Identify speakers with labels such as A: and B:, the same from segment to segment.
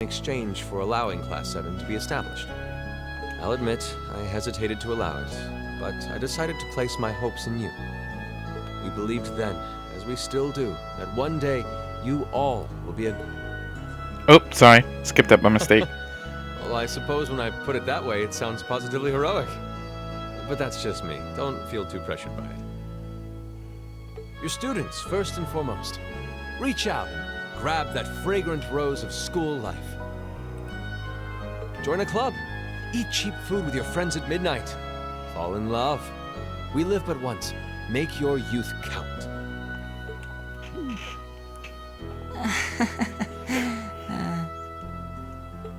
A: exchange for allowing Class 7 to be established. I'll admit, I hesitated to allow it, but I decided to place my hopes in you. We believed then, as we still do, that one day you all will be a...
B: Oh, sorry. Skipped that by mistake.
A: Well, I suppose when I put it that way, it sounds positively heroic. But that's just me. Don't feel too pressured by it. Your students, first and foremost. Reach out. Grab that fragrant rose of school life. Join a club. Eat cheap food with your friends at midnight. Fall in love. We live but once. Make your youth count.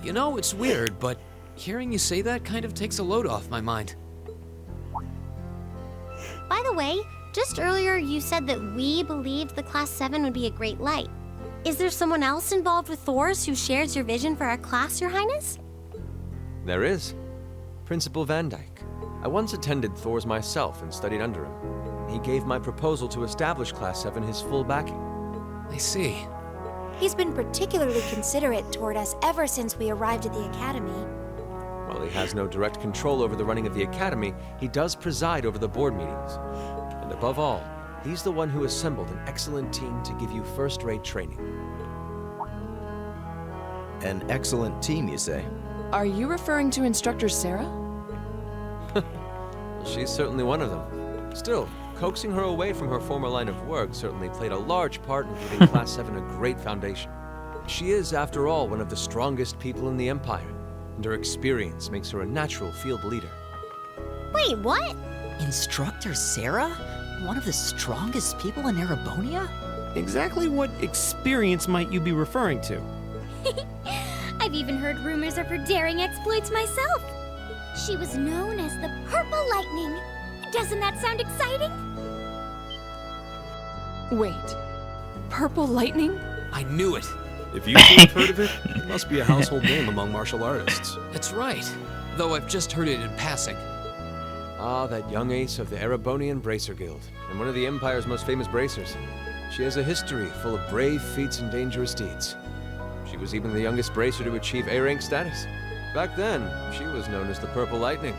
C: You know, it's weird, but hearing you say that kind of takes a load off my mind.
D: By the way, just earlier you said that we believed the Class 7 would be a great light. Is there someone else involved with Thor's who shares your vision for our class, Your Highness?
A: There is. Principal Van Dyke. I once attended Thor's myself and studied under him. He gave my proposal to establish Class 7 his full backing.
C: I see.
E: He's been particularly considerate toward us ever since we arrived at the Academy.
A: While he has no direct control over the running of the Academy, he does preside over the board meetings. And above all, he's the one who assembled an excellent team to give you first-rate training.
F: An excellent team, you say?
G: Are you referring to Instructor Sarah?
A: She's certainly one of them. Still, coaxing her away from her former line of work certainly played a large part in giving Class 7 a great foundation. She is, after all, one of the strongest people in the Empire, and her experience makes her a natural field leader.
D: Wait, what?
H: Instructor Sarah? One of the strongest people in Erebonia?
I: Exactly what experience might you be referring to?
J: I've even heard rumors of her daring exploits myself. She was known as the Purple Lightning. Doesn't that sound exciting?
G: Wait, Purple Lightning?
C: I knew it.
K: If you two have heard of it, it must be a household name among martial artists.
C: That's right. Though I've just heard it in passing.
A: Ah, that young ace of the Erebonian Bracer Guild, and one of the Empire's most famous bracers. She has a history full of brave feats and dangerous deeds. She was even the youngest bracer to achieve A-rank status. Back then, she was known as the Purple Lightning.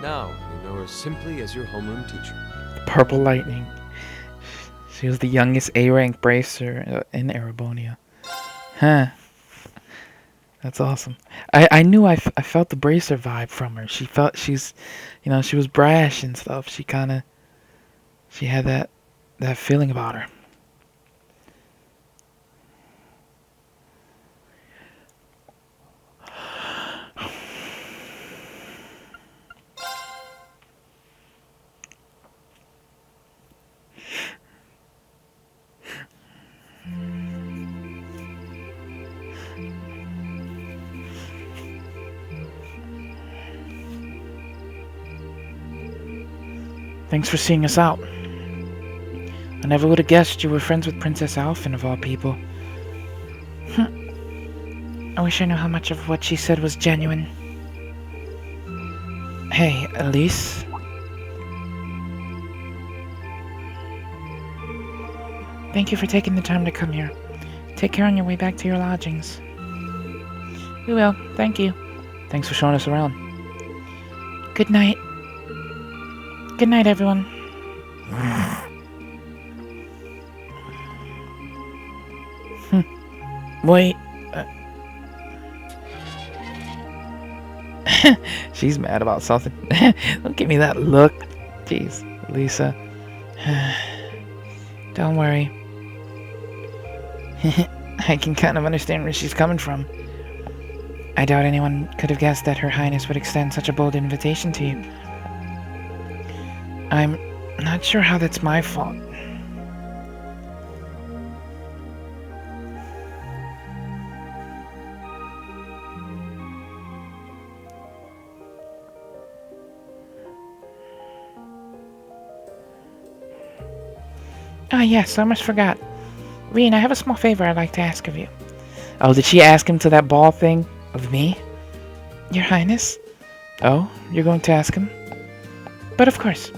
A: Now, you know her simply as your homeroom teacher.
B: Purple Lightning. She was the youngest A-rank bracer in Erebonia. Huh. That's awesome. I knew I felt the bracer vibe from her. She's, she was brash and stuff. She had that feeling about her. Thanks for seeing us out. I never would have guessed you were friends with Princess Alphen of all people. I wish I knew how much of what she said was genuine. Hey, Elise. Thank you for taking the time to come here. Take care on your way back to your lodgings. We will, thank you. Thanks for showing us around. Good night. Good night, everyone. Wait. She's mad about something. Don't give me that look. Jeez, Lisa. Don't worry. I can kind of understand where she's coming from. I doubt anyone could have guessed that Her Highness would extend such a bold invitation to you. I'm not sure how that's my fault. Ah, yes, I almost forgot. Reen, I have a small favor I'd like to ask of you. Oh, did she ask him to that ball thing of me? Your Highness? Oh, you're going to ask him? But of course.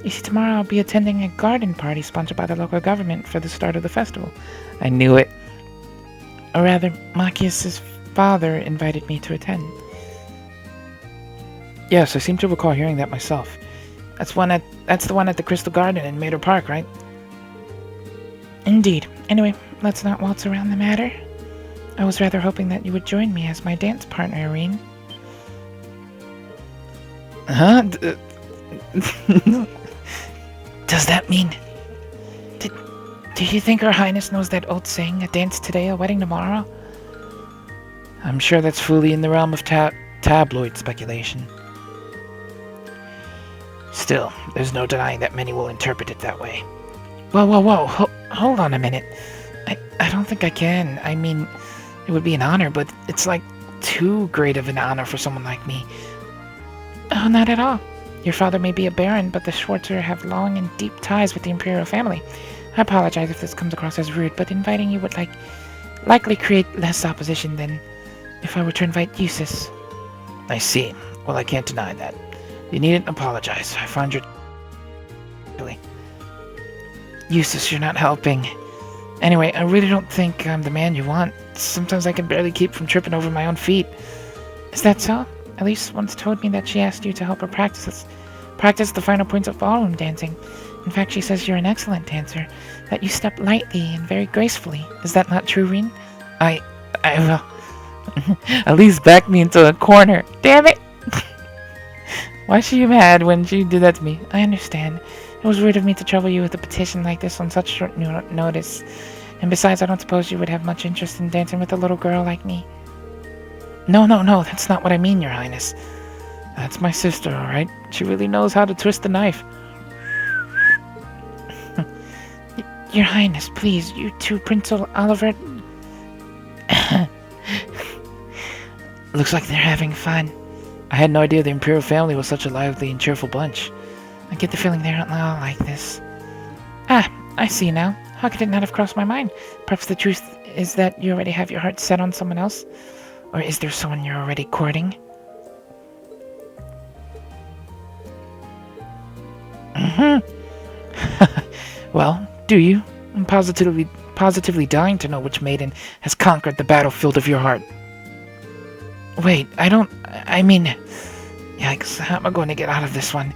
B: You see, tomorrow I'll be attending a garden party sponsored by the local government for the start of the festival. I knew it. Or rather, Machias' father invited me to attend. Yes, I seem to recall hearing that myself. That's the one at the Crystal Garden in Mater Park, right? Indeed. Anyway, let's not waltz around the matter. I was rather hoping that you would join me as my dance partner, Irene. Huh? Does that mean... Do you think Her Highness knows that old saying, a dance today, a wedding tomorrow? I'm sure that's fully in the realm of tabloid speculation. Still, there's no denying that many will interpret it that way. Whoa, hold on a minute. I don't think I can. I mean, it would be an honor, but it's like too great of an honor for someone like me. Oh, not at all. Your father may be a baron, but the Schwarzer have long and deep ties with the imperial family. I apologize if this comes across as rude, but inviting you would likely create less opposition than if I were to invite Eustace. I see. Well, I can't deny that. You needn't apologize. I found your... Eustace, you're not helping. Anyway, I really don't think I'm the man you want. Sometimes I can barely keep from tripping over my own feet. Is that so? Elise once told me that she asked you to help her practice the final points of ballroom dancing. In fact, she says you're an excellent dancer, that you step lightly and very gracefully. Is that not true, Reen? Well... Elise backed me into a corner. Damn it! Why is she mad when she did that to me? I understand. It was rude of me to trouble you with a petition like this on such short notice. And besides, I don't suppose you would have much interest in dancing with a little girl like me. No, that's not what I mean, Your Highness. That's my sister, alright? She really knows how to twist the knife. Your Highness, please, you too, Prince Oliver. Looks like they're having fun. I had no idea the Imperial family was such a lively and cheerful bunch. I get the feeling they aren't all like this. Ah, I see now. How could it not have crossed my mind? Perhaps the truth is that you already have your heart set on someone else? Or is there someone you're already courting? Well, do you? I'm positively dying to know which maiden has conquered the battlefield of your heart. Wait, I mean... Yikes, how am I going to get out of this one?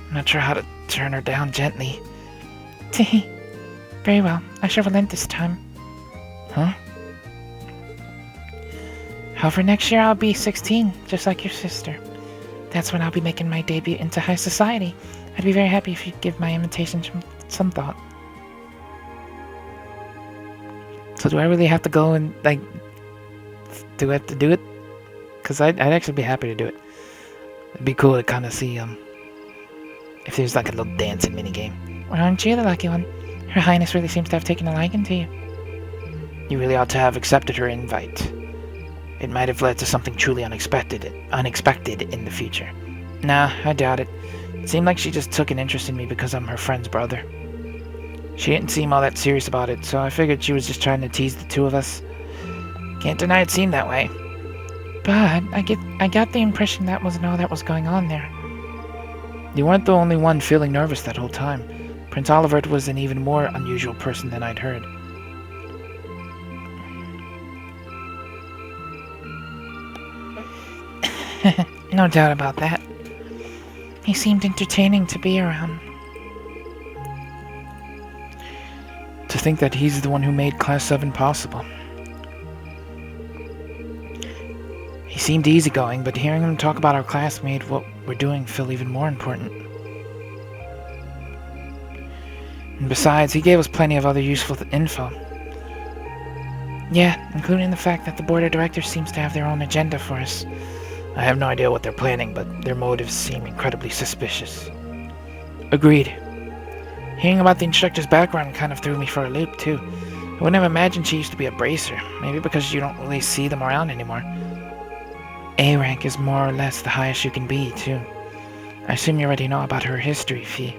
B: I'm not sure how to turn her down gently. Tee. Very well, I shall relent this time. Huh? However, next year I'll be 16, just like your sister. That's when I'll be making my debut into high society. I'd be very happy if you'd give my invitation some thought. So do I really have to go and, do I have to do it? Because I'd actually be happy to do it. It'd be cool to kind of see, if there's a little dancing minigame. Well, aren't you the lucky one? Her Highness really seems to have taken a liking to you. You really ought to have accepted her invite. It might have led to something truly unexpected in the future. Nah, I doubt it. It seemed like she just took an interest in me because I'm her friend's brother. She didn't seem all that serious about it, so I figured she was just trying to tease the two of us. Can't deny it seemed that way. But I got the impression that wasn't all that was going on there. You weren't the only one feeling nervous that whole time. Prince Oliver was an even more unusual person than I'd heard. No doubt about that. He seemed entertaining to be around. To think that he's the one who made Class 7 possible. He seemed easygoing, but hearing him talk about our class made what we're doing feel even more important. And besides, he gave us plenty of other useful info. Yeah, including the fact that the board of directors seems to have their own agenda for us. I have no idea what they're planning, but their motives seem incredibly suspicious. Agreed. Hearing about the instructor's background kind of threw me for a loop, too. I wouldn't have imagined she used to be a bracer, maybe because you don't really see them around anymore. A rank is more or less the highest you can be, too. I assume you already know about her history, Fee.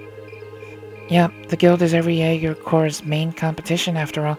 B: Yep, the guild is every Jaeger Corps' main competition, after all.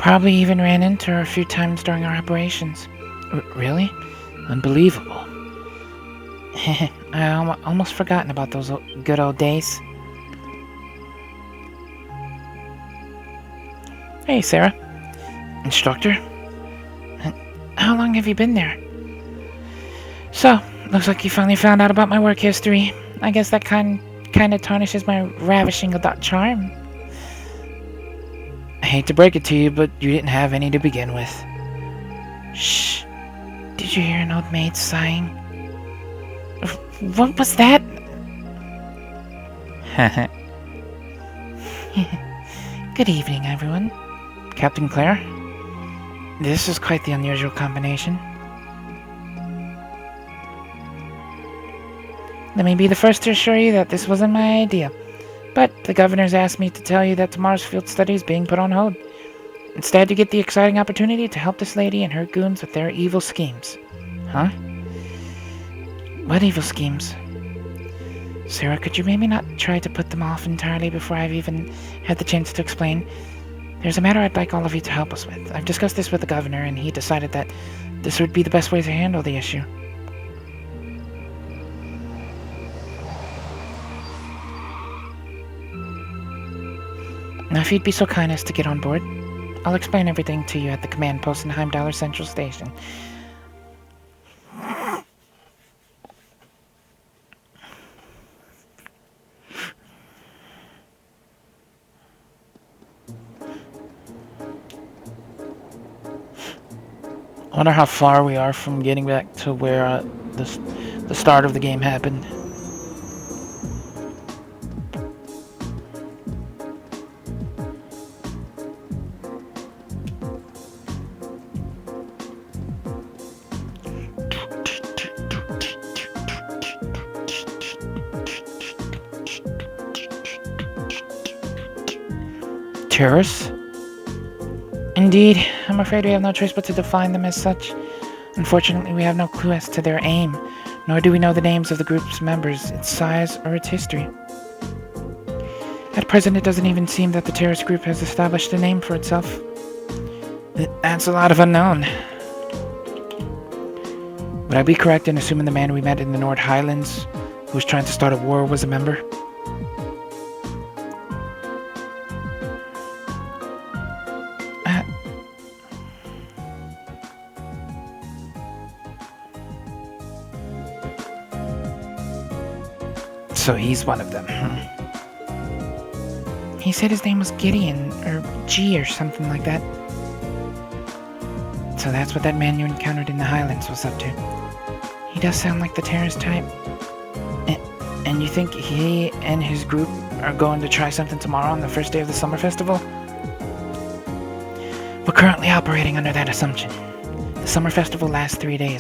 B: Probably even ran into her a few times during our operations. Really? Unbelievable. I almost forgotten about those good old days. Hey, Sarah. Instructor? How long have you been there? So, looks like you finally found out about my work history. I guess that kind of tarnishes my ravishing adult charm. I hate to break it to you, but you didn't have any to begin with. Shh. Did you hear an old maid sighing? What was that? Good evening, everyone. Captain Claire? This is quite the unusual combination. Let me be the first to assure you that this wasn't my idea. But the governor's asked me to tell you that tomorrow's field study is being put on hold. Instead, you get the exciting opportunity to help this lady and her goons with their evil schemes. Huh? What evil schemes? Sarah, could you maybe not try to put them off entirely before I've even had the chance to explain? There's a matter I'd like all of you to help us with. I've discussed this with the governor, and he decided that this would be the best way to handle the issue. Now, if you'd be so kind as to get on board, I'll explain everything to you at the command post in Heimdallr Central Station. I wonder how far we are from getting back to where the start of the game happened. Terrorists? Indeed, I'm afraid we have no choice but to define them as such. Unfortunately, we have no clue as to their aim, nor do we know the names of the group's members, its size, or its history. At present, it doesn't even seem that the terrorist group has established a name for itself. That's a lot of unknown. Would I be correct in assuming the man we met in the North Highlands, who was trying to start a war, was a member? So he's one of them. He said his name was Gideon, or G, or something like that. So that's what that man you encountered in the Highlands was up to. He does sound like the terrorist type. And you think he and his group are going to try something tomorrow on the first day of the summer festival? We're currently operating under that assumption. The summer festival lasts 3 days.